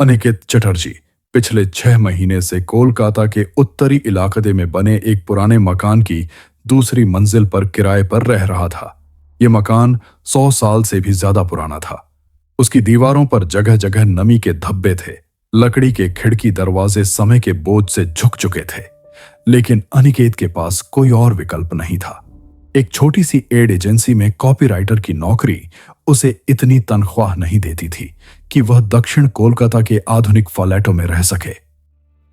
अनिकेत चटर्जी पिछले 6 महीने से कोलकाता के उत्तरी इलाके में बने एक पुराने मकान की दूसरी मंजिल पर किराए पर रह रहा था। यह मकान 100 साल से भी ज्यादा पुराना था। उसकी दीवारों पर जगह जगह नमी के धब्बे थे। लकड़ी के खिड़की दरवाजे समय के बोझ से झुक चुके थे। लेकिन अनिकेत के पास कोई और विकल्प नहीं था। एक छोटी सी एड एजेंसी में कॉपीराइटर की नौकरी उसे इतनी तनख्वाह नहीं देती थी कि वह दक्षिण कोलकाता के आधुनिक फ्लैटों में रह सके।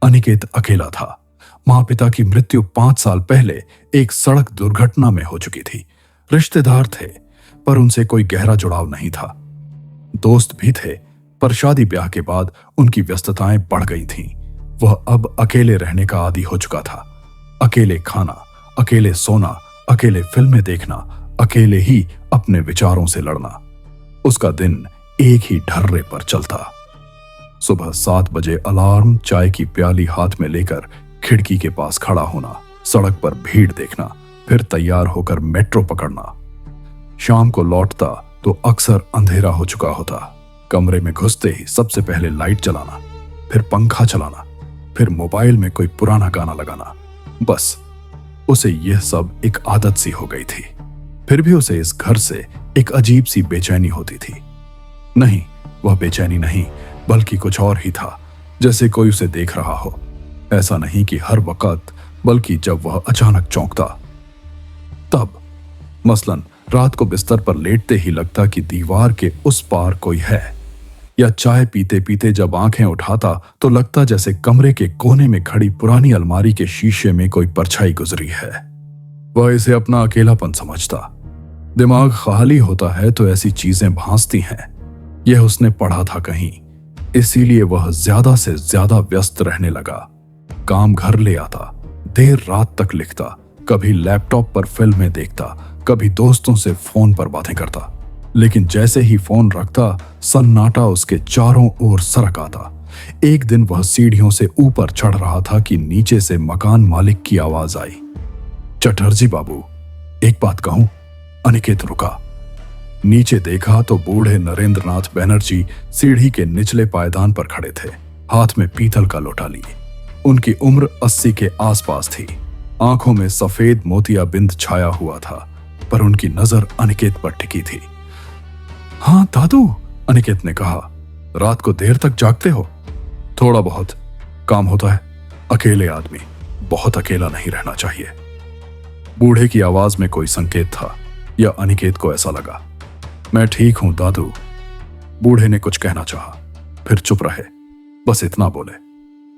अनिकेत अकेला था। मां पिता की मृत्यु 5 साल पहले एक सड़क दुर्घटना में हो चुकी थी। रिश्तेदार थे पर उनसे कोई गहरा जुड़ाव नहीं था। दोस्त भी थे पर शादी ब्याह के बाद उनकी व्यस्तताएं बढ़ गई थीं। वह अब अकेले रहने का आदी हो चुका था। अकेले खाना, अकेले सोना, अकेले फिल्में देखना, अकेले ही अपने विचारों से लड़ना। उसका दिन एक ही ढर्रे पर चलता। सुबह 7 बजे अलार्म, चाय की प्याली हाथ में लेकर खिड़की के पास खड़ा होना, सड़क पर भीड़ देखना, फिर तैयार होकर मेट्रो पकड़ना। शाम को लौटता तो अक्सर अंधेरा हो चुका होता। कमरे में घुसते ही सबसे पहले लाइट जलाना, फिर पंखा चलाना, फिर मोबाइल में कोई पुराना गाना लगाना। बस उसे यह सब एक आदत सी हो गई थी। फिर भी उसे इस घर से एक अजीब सी बेचैनी होती थी। नहीं, वह बेचैनी नहीं बल्कि कुछ और ही था, जैसे कोई उसे देख रहा हो। ऐसा नहीं कि हर वक्त, बल्कि जब वह अचानक चौंकता तब। मसलन रात को बिस्तर पर लेटते ही लगता कि दीवार के उस पार कोई है, या चाय पीते पीते जब आंखें उठाता तो लगता जैसे कमरे के कोने में खड़ी पुरानी अलमारी के शीशे में कोई परछाई गुजरी है। वह इसे अपना अकेलापन समझता। दिमाग खाली होता है तो ऐसी चीजें भांसती हैं। यह उसने पढ़ा था कहीं, इसीलिए वह ज्यादा से ज्यादा व्यस्त रहने लगा। काम घर ले आता, देर रात तक लिखता, कभी लैपटॉप पर फिल्में देखता, कभी दोस्तों से फोन पर बातें करता। लेकिन जैसे ही फोन रखता, सन्नाटा उसके चारों ओर सरक आता। एक दिन वह सीढ़ियों से ऊपर चढ़ रहा था कि नीचे से मकान मालिक की आवाज आई, चटर्जी बाबू, एक बात कहूं? अनिकेत रुका। नीचे देखा तो बूढ़े नरेंद्रनाथ बैनर्जी सीढ़ी के निचले पायदान पर खड़े थे, हाथ में पीतल का लोटा लिए। उनकी उम्र 80 के आसपास थी। आंखों में सफेद मोतियाबिंद छाया हुआ था, पर उनकी नजर अनिकेत पर टिकी थी। हाँ दादू, अनिकेत ने कहा, रात को देर तक जागते हो? थोड़ा बहुत काम होता है। अकेले आदमी बहुत अकेला नहीं रहना चाहिए। बूढ़े की आवाज में कोई संकेत था, या अनिकेत को ऐसा लगा। मैं ठीक हूं दादू। बूढ़े ने कुछ कहना चाहा, फिर चुप रहे। बस इतना बोले,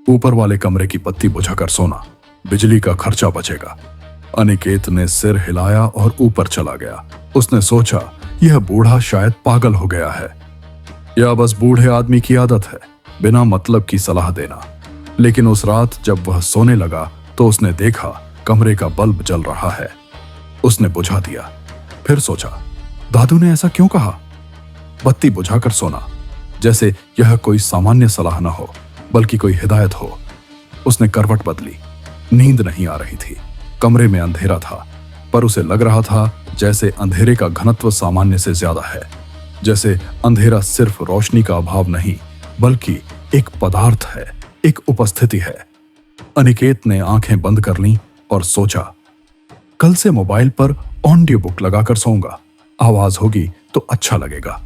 ऊपर वाले कमरे की बत्ती बुझाकर सोना, बिजली का खर्चा बचेगा। अनिकेत ने सिर हिलाया और ऊपर चला गया। उसने सोचा, यह बूढ़ा शायद पागल हो गया है, या बस बूढ़े आदमी की आदत है बिना मतलब की सलाह देना। लेकिन उस रात जब वह सोने लगा तो उसने देखा कमरे का बल्ब जल रहा है। उसने बुझा दिया। फिर सोचा, दादू ने ऐसा क्यों कहा? बत्ती बुझाकर सोना, जैसे यह कोई सामान्य सलाह न हो बल्कि कोई हिदायत हो। उसने करवट बदली। नींद नहीं आ रही थी। कमरे में अंधेरा था, पर उसे लग रहा था जैसे अंधेरे का घनत्व सामान्य से ज्यादा है। जैसे अंधेरा सिर्फ रोशनी का अभाव नहीं बल्कि एक पदार्थ है, एक उपस्थिति है। अनिकेत ने आंखें बंद कर लीं और सोचा, कल से मोबाइल पर ऑडियो बुक लगाकर सोऊंगा। आवाज होगी तो अच्छा लगेगा।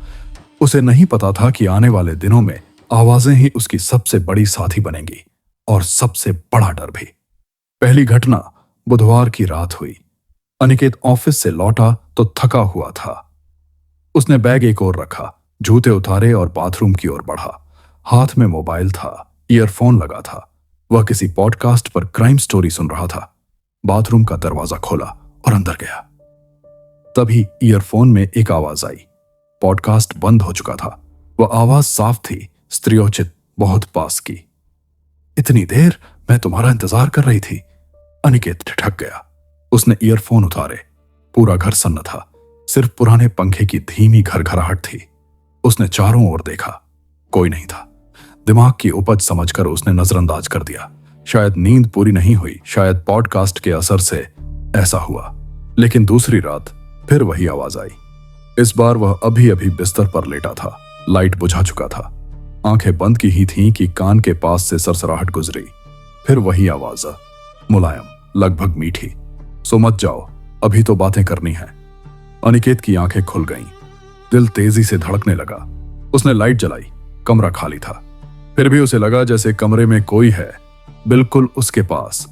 उसे नहीं पता था कि आने वाले दिनों में आवाजें ही उसकी सबसे बड़ी साथी बनेंगी, और सबसे बड़ा डर भी। पहली घटना बुधवार की रात हुई। अनिकेत ऑफिस से लौटा तो थका हुआ था। उसने बैग एक ओर रखा, जूते उतारे और बाथरूम की ओर बढ़ा। हाथ में मोबाइल था, ईयरफोन लगा था। वह किसी पॉडकास्ट पर क्राइम स्टोरी सुन रहा था। बाथरूम का दरवाजा खोला और अंदर गया। तभी ईयरफोन में एक आवाज आई। पॉडकास्ट बंद हो चुका था। वह आवाज साफ थी, स्त्रियोचित, बहुत पास की। इतनी देर? मैं तुम्हारा इंतजार कर रही थी। अनिकेत ठिठक गया। उसने ईयरफोन उतारे। पूरा घर सन्न था, सिर्फ पुराने पंखे की धीमी घरघराहट थी। उसने चारों ओर देखा, कोई नहीं था। दिमाग की उपज समझकर उसने नजरअंदाज कर दिया। शायद नींद पूरी नहीं हुई, शायद पॉडकास्ट के असर से ऐसा हुआ। लेकिन दूसरी रात फिर वही आवाज आई। इस बार वह अभी अभी बिस्तर पर लेटा था। लाइट बुझा चुका था। आंखें बंद की ही थीं कि कान के पास से सरसराहट गुजरी। फिर वही आवाज, मुलायम, लगभग मीठी, सो मत जाओ, अभी तो बातें करनी है। अनिकेत की आंखें खुल गईं। दिल तेजी से धड़कने लगा। उसने लाइट जलाई। कमरा खाली था। फिर भी उसे लगा जैसे कमरे में कोई है, बिल्कुल उसके पास।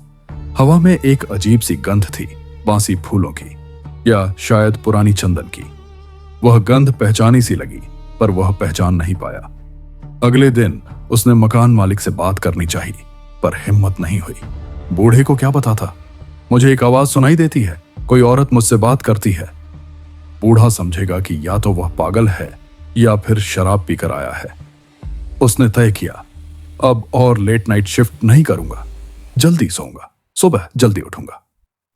हवा में एक अजीब सी गंध थी, बासी फूलों की या शायद पुरानी चंदन की। वह गंध पहचानी सी लगी, पर वह पहचान नहीं पाया। अगले दिन उसने मकान मालिक से बात करनी चाहिए, पर हिम्मत नहीं हुई। बूढ़े को क्या पता था? मुझे एक आवाज सुनाई देती है, कोई औरत मुझसे बात करती है। बूढ़ा समझेगा कि या तो वह पागल है या फिर शराब पीकर आया है। उसने तय किया, अब और लेट नाइट शिफ्ट नहीं करूंगा, जल्दी सोऊंगा, सुबह जल्दी उठूंगा।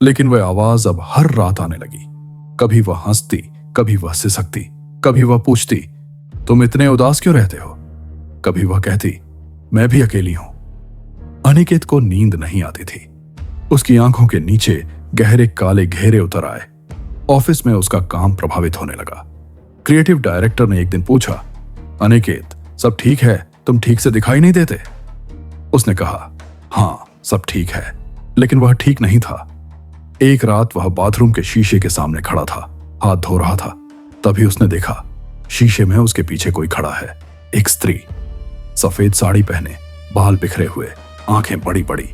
लेकिन वह आवाज अब हर रात आने लगी। कभी वह हंसती, कभी वह सिसकती, कभी वह पूछती, तुम इतने उदास क्यों रहते हो? कभी वह कहती, मैं भी अकेली हूं। अनिकेत को नींद नहीं आती थी। उसकी आंखों के नीचे गहरे काले घेरे उतर आए। ऑफिस में उसका काम प्रभावित होने लगा। क्रिएटिव डायरेक्टर ने एक दिन पूछा, अनिकेत, सब ठीक है? तुम ठीक से दिखाई नहीं देते। उसने कहा, हाँ सब ठीक है, लेकिन वह ठीक नहीं था। एक रात वह बाथरूम के शीशे के सामने खड़ा था, हाथ धो रहा था। तभी उसने देखा, शीशे में उसके पीछे कोई खड़ा है। एक स्त्री, सफेद साड़ी पहने, बाल बिखरे हुए, आंखें बड़ी बड़ी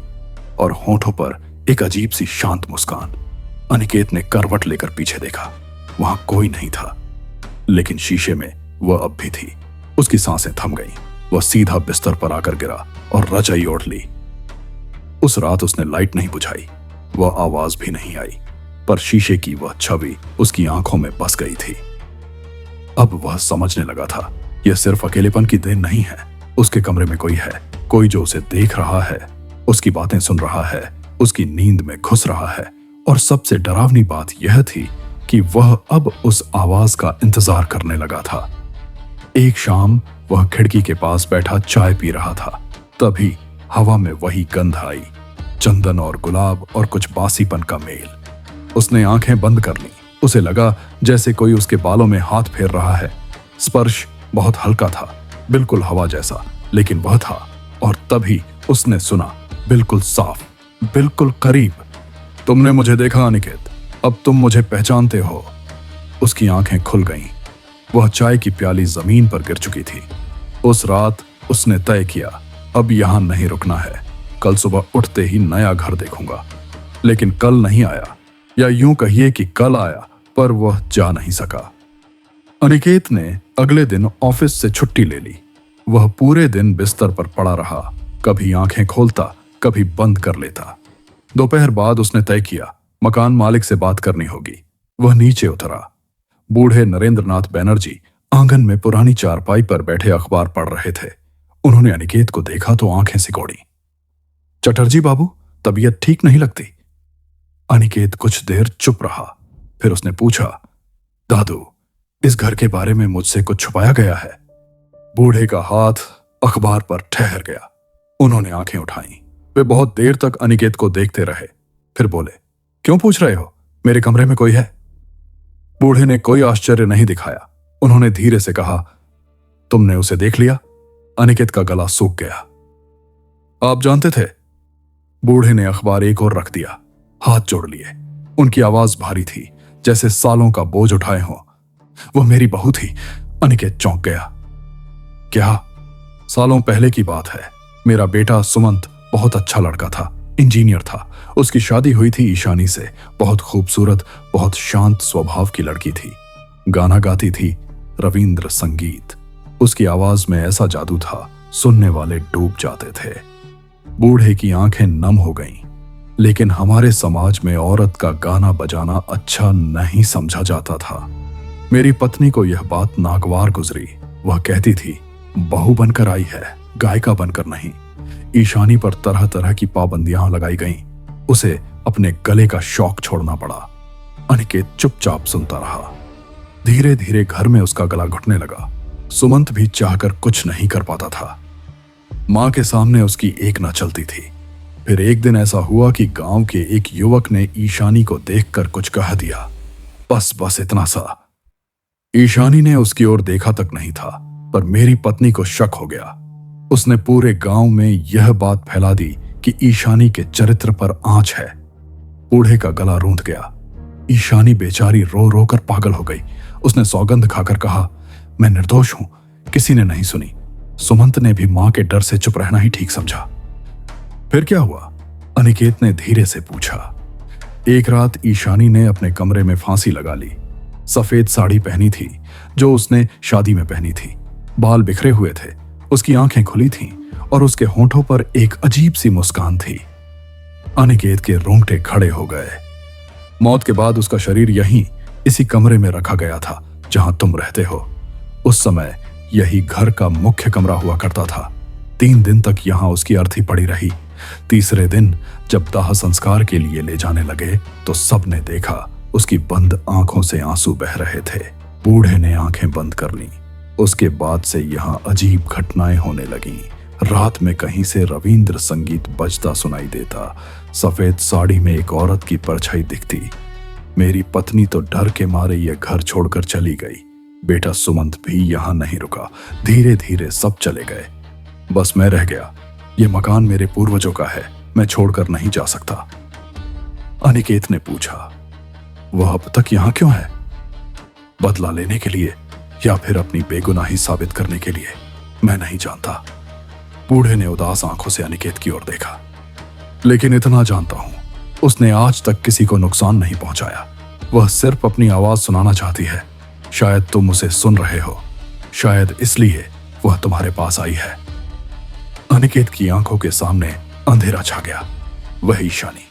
और होठों पर एक अजीब सी शांत मुस्कान। अनिकेत ने करवट लेकर पीछे देखा। वहां कोई नहीं था, लेकिन शीशे में वह अब भी थी। उसकी सांसें थम गईं। वह सीधा बिस्तर पर आकर गिरा और रजाई ओढ़ ली। उस रात उसने लाइट नहीं बुझाई, वह आवाज भी नहीं आई, पर शीशे की वह छवि उसकी आंखों में बस गई थी। अब वह समझने लगा था, यह सिर्फ अकेलेपन की देन नहीं है। उसके कमरे में कोई है, कोई जो उसे देख रहा है, उसकी बातें सुन रहा है, उसकी नींद में घुस रहा है। और सबसे डरावनी बात यह थी कि वह अब उस आवाज का इंतजार करने लगा था। एक शाम वह खिड़की के पास बैठा चाय पी रहा था। तभी हवा में वही गंध आई, चंदन और गुलाब और कुछ बासीपन का मेल। उसने आंखें बंद कर ली। उसे लगा जैसे कोई उसके बालों में हाथ फेर रहा है। स्पर्श बहुत हल्का था, बिल्कुल हवा जैसा, लेकिन वह था। और तभी उसने सुना, बिल्कुल साफ, बिल्कुल करीब, तुमने मुझे देखा अनिकेत, अब तुम मुझे पहचानते हो। उसकी आंखें खुल गईं। वह चाय की प्याली जमीन पर गिर चुकी थी। उस रात उसने तय किया, अब यहां नहीं रुकना है। कल सुबह उठते ही नया घर देखूंगा। लेकिन कल नहीं आया, या यूं कहिए कि कल आया, पर वह जा नहीं सका। अनिकेत ने अगले दिन ऑफिस से छुट्टी ले ली। वह पूरे दिन बिस्तर पर पड़ा रहा, कभी आंखें खोलता, कभी बंद कर लेता। दोपहर बाद उसने तय किया, मकान मालिक से बात करनी होगी। वह नीचे उतरा। बूढ़े नरेंद्रनाथ बैनर्जी आंगन में पुरानी चारपाई पर बैठे अखबार पढ़ रहे थे। उन्होंने अनिकेत को देखा तो आंखें सिकोड़ी। चटर्जी बाबू, तबीयत ठीक नहीं लगती। अनिकेत कुछ देर चुप रहा। फिर उसने पूछा, दादू, इस घर के बारे में मुझसे कुछ छुपाया गया है? बूढ़े का हाथ अखबार पर ठहर गया। उन्होंने आंखें उठाई। वे बहुत देर तक अनिकेत को देखते रहे। फिर बोले, क्यों पूछ रहे हो? मेरे कमरे में कोई है? बूढ़े ने कोई आश्चर्य नहीं दिखाया। उन्होंने धीरे से कहा, तुमने उसे देख लिया? अनिकेत का गला सूख गया। आप जानते थे? बूढ़े ने अखबार एक और रख दिया, हाथ जोड़ लिए। उनकी आवाज भारी थी, जैसे सालों का बोझ उठाए हों। वो मेरी बहू थी। अनिकेत चौंक गया। क्या? सालों पहले की बात है। मेरा बेटा सुमंत बहुत अच्छा लड़का था, इंजीनियर था। उसकी शादी हुई थी ईशानी से। बहुत खूबसूरत, बहुत शांत स्वभाव की लड़की थी। गाना गाती थी, रविंद्र संगीत। उसकी आवाज में ऐसा जादू था, सुनने वाले डूब जाते थे। बूढ़े की आंखें नम हो गईं। लेकिन हमारे समाज में औरत का गाना बजाना अच्छा नहीं समझा जाता था। मेरी पत्नी को यह बात नागवार गुजरी। वह कहती थी, बहू बनकर आई है, गायिका बनकर नहीं। ईशानी पर तरह तरह की पाबंदियां लगाई गईं। उसे अपने गले का शौक छोड़ना पड़ा। अनिकेत चुपचाप सुनता रहा। धीरे धीरे घर में उसका गला घुटने लगा। सुमंत भी चाहकर कुछ नहीं कर पाता था। मां के सामने उसकी एक न चलती थी। फिर एक दिन ऐसा हुआ कि गांव के एक युवक ने ईशानी को देखकर कुछ कह दिया। बस इतना सा। ईशानी ने उसकी ओर देखा तक नहीं था। पर मेरी पत्नी को शक हो गया। उसने पूरे गांव में यह बात फैला दी कि ईशानी के चरित्र पर आंच है। बूढ़े का गला रूंध गया। ईशानी बेचारी रो रो कर पागल हो गई। उसने सौगंध खाकर कहा, मैं निर्दोष हूं, किसी ने नहीं सुनी। सुमंत ने भी मां के डर से चुप रहना ही ठीक समझा। फिर क्या हुआ? अनिकेत ने धीरे से पूछा। एक रात ईशानी ने अपने कमरे में फांसी लगा ली। सफेद साड़ी पहनी थी जो उसने शादी में पहनी थी। बाल बिखरे हुए थे, उसकी आंखें खुली थीं और उसके होंठों पर एक अजीब सी मुस्कान थी। अनिकेत के रोंगटे खड़े हो गए। मौत के बाद उसका शरीर यहीं इसी कमरे में रखा गया था जहां तुम रहते हो। उस समय यही घर का मुख्य कमरा हुआ करता था। 3 दिन तक यहां उसकी अर्थी पड़ी रही। तीसरे दिन जब दाह संस्कार के लिए ले जाने लगे तो सबने देखा उसकी बंद आंखों से आंसू बह रहे थे। बूढ़े ने आंखें बंद कर लीं। उसके बाद से यहां अजीब घटनाएं होने लगीं। रात में कहीं से रविंद्र संगीत बजता सुनाई देता। सफेद साड़ी में एक औरत की परछाई दिखती। मेरी पत्नी तो डर के मारे यह घर छोड़कर चली गई। बेटा सुमंत भी यहां नहीं रुका। धीरे धीरे सब चले गए, बस मैं रह गया। यह मकान मेरे पूर्वजों का है, मैं छोड़कर नहीं जा सकता। अनिकेत ने पूछा, वह अब तक यहां क्यों है? बदला लेने के लिए या फिर अपनी बेगुनाही साबित करने के लिए? मैं नहीं जानता। बूढ़े ने उदास आंखों से अनिकेत की ओर देखा। लेकिन इतना जानता हूं, उसने आज तक किसी को नुकसान नहीं पहुंचाया। वह सिर्फ अपनी आवाज सुनाना चाहती है। शायद तुम उसे सुन रहे हो, शायद इसलिए वह तुम्हारे पास आई है। अनिकेत की आंखों के सामने अंधेरा छा गया। वह ईशानी,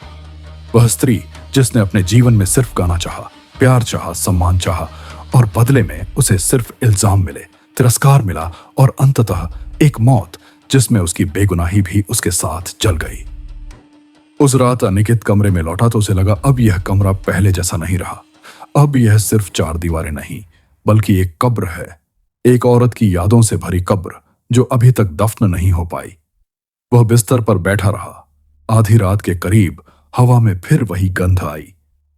वह स्त्री जिसने अपने जीवन में सिर्फ गाना चाहा, प्यार चाहा, सम्मान चाहा और बदले में उसे सिर्फ इल्जाम मिले, तिरस्कार मिला और अंततः एक मौत जिसमें उसकी बेगुनाही भी उसके साथ जल गई। उस रात अनिकेत कमरे में लौटा तो उसे लगा अब यह कमरा पहले जैसा नहीं रहा। अब यह सिर्फ 4 दीवारें नहीं बल्कि एक कब्र है। एक औरत की यादों से भरी कब्र जो अभी तक दफन नहीं हो पाई। वह बिस्तर पर बैठा रहा। आधी रात के करीब हवा में फिर वही गंध आई,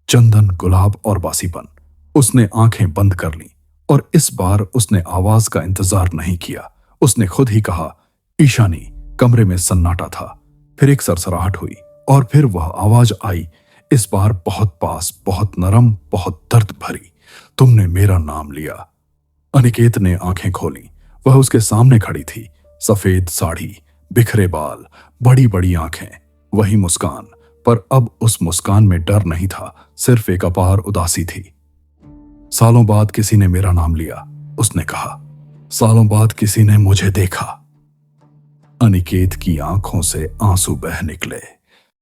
चंदन, गुलाब और बासीपन। उसने आंखें बंद कर लीं और इस बार उसने आवाज का इंतजार नहीं किया। उसने खुद ही कहा, ईशानी। कमरे में सन्नाटा था। फिर एक सरसराहट हुई और फिर वह आवाज आई, इस बार बहुत पास, बहुत नरम, बहुत दर्द भरी। तुमने मेरा नाम लिया। अनिकेत ने आंखें खोली। वह उसके सामने खड़ी थी। सफेद साड़ी, बिखरे बाल, बड़ी बड़ी आंखें, वही मुस्कान। पर अब उस मुस्कान में डर नहीं था, सिर्फ एक अपार उदासी थी। सालों बाद किसी ने मेरा नाम लिया, उसने कहा। सालों बाद किसी ने मुझे देखा। अनिकेत की आंखों से आंसू बह निकले।